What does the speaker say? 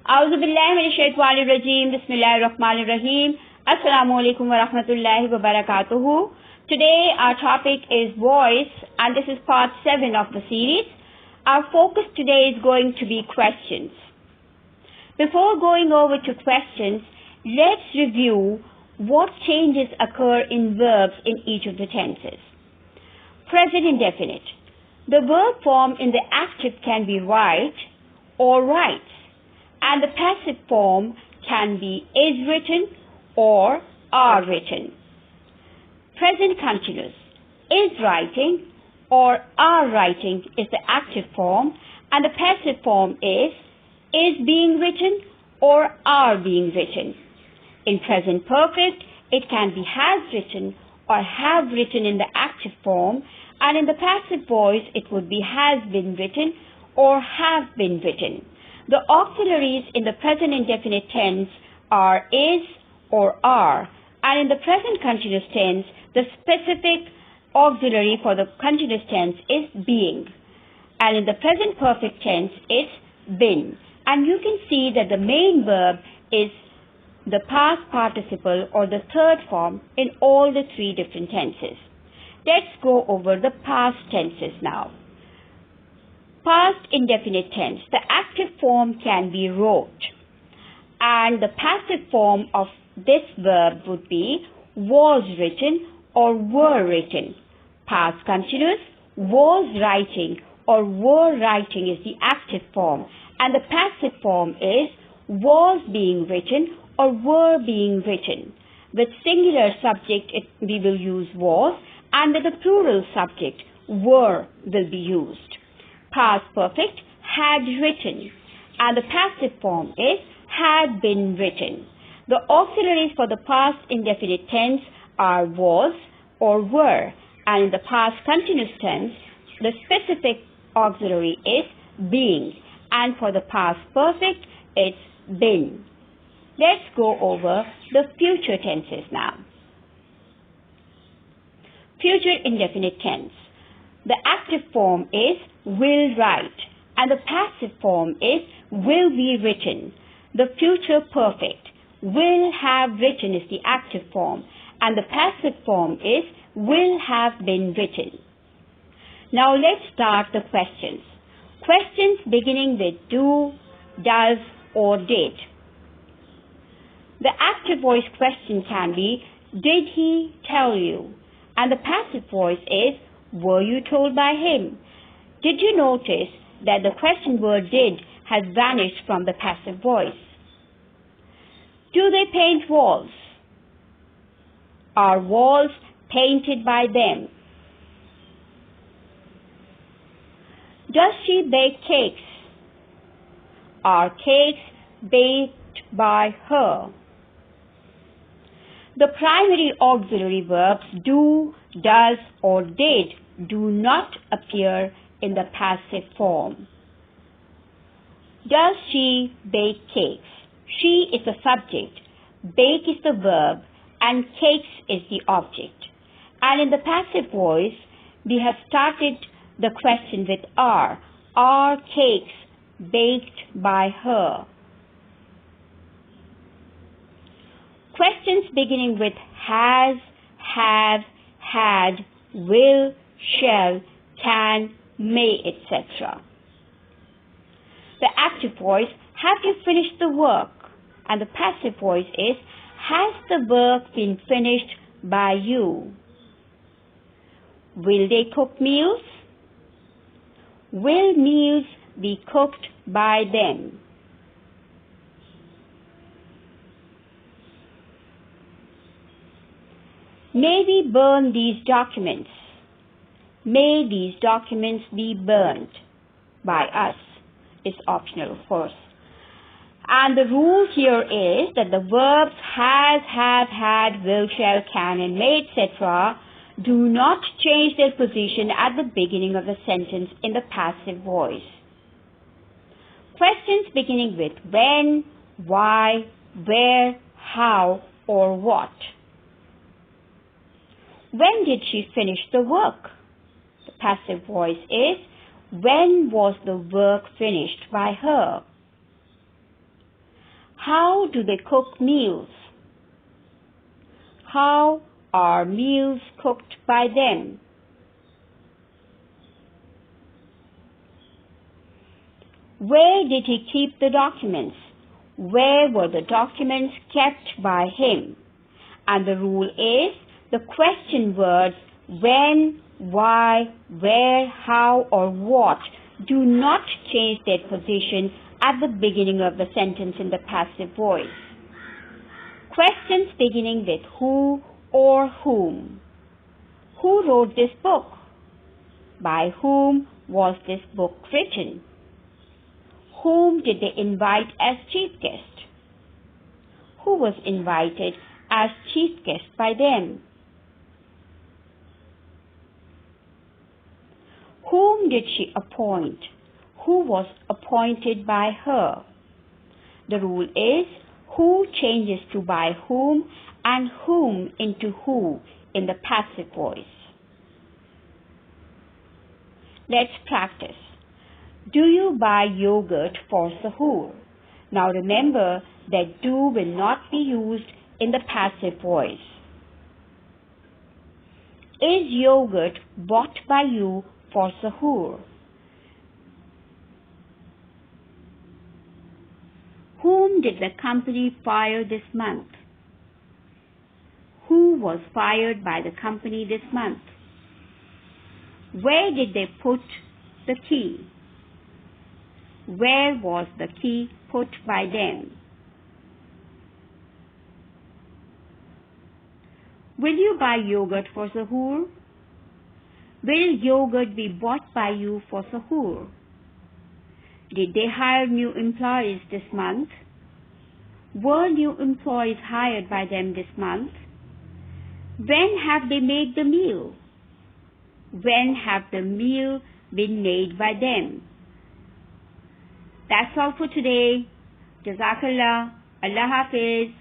Auzubillahiminash-shaytanir-rajim. Bismillahir-rahmanir-rahim. Assalamualaikum warahmatullahi wabarakatuh. Today our topic is voice, and this is part 7 of the series. Our focus today is going to be questions. Before going over to questions, let's review what changes occur in verbs in each of the tenses. Present indefinite. The verb form in the active can be write or writes, and the passive form can be is written or are written. Present continuous. Is writing or are writing is the active form, and the passive form is being written or are being written. In present perfect, it can be has written or have written in the active form, and in the passive voice it would be has been written or have been written. The auxiliaries in the present indefinite tense are is or are, and in the present continuous tense, the specific auxiliary for the continuous tense is being, and in the present perfect tense, it's been. And you can see that the main verb is the past participle or the third form in all the three different tenses. Let's go over the past tenses now. Past indefinite tense. The active form can be wrote, and the passive form of this verb would be was written or were written. Past continuous, was writing or were writing is the active form, and the passive form is was being written or were being written. With singular subject, we will use was, and with the plural subject, were will be used. Past perfect, had written, and the passive form is had been written. The auxiliaries for the past indefinite tense are was or were, and in the past continuous tense, the specific auxiliary is being, and for the past perfect, it's been. Let's go over the future tenses now. Future indefinite tense. The active form is will write, and the passive form is will be written. The future perfect, will have written is the active form, and the passive form is will have been written. Now let's start the questions. Questions beginning with do, does, or did. The active voice question can be, did he tell you? And the passive voice is, were you told by him? Did you notice that the question word did has vanished from the passive voice? Do they paint walls? Are walls painted by them? Does she bake cakes? Are cakes baked by her? The primary auxiliary verbs do, does, or did do not appear in the passive form. Does she bake cakes? She is the subject, bake is the verb, and cakes is the object. And in the passive voice, we have started the question with are. Are cakes baked by her? Questions beginning with has, have, had, will, shall, can, may, etc. The active voice, have you finished the work? And the passive voice is, has the work been finished by you? Will they cook meals? Will meals be cooked by them? May we burn these documents? May these documents be burned by us? It's optional, of course. And the rule here is that the verbs has, have, had, will, shall, can, and may, etc. do not change their position at the beginning of the sentence in the passive voice. Questions beginning with when, why, where, how, or what. When did she finish the work? The passive voice is, when was the work finished by her? How do they cook meals? How are meals cooked by them? Where did he keep the documents? Where were the documents kept by him? And the rule is the question words when, why, where, how, or what do not change their position at the beginning of the sentence in the passive voice. Questions beginning with who or whom. Who wrote this book? By whom was this book written? Whom did they invite as chief guest? Who was invited as chief guest by them? Whom did she appoint? Who was appointed by her? The rule is who changes to by whom and whom into who in the passive voice. Let's practice. Do you buy yogurt for Sahur? Now remember that do will not be used in the passive voice. Is yogurt bought by you for Sahur? Whom did the company fire this month? Who was fired by the company this month? Where did they put the key? Where was the key put by them? Will you buy yogurt for Sahur? Will yogurt be bought by you for Sahur? Did they hire new employees this month? Were new employees hired by them this month? When have they made the meal? When have the meal been made by them? That's all for today. Jazakallah. Allah Hafiz.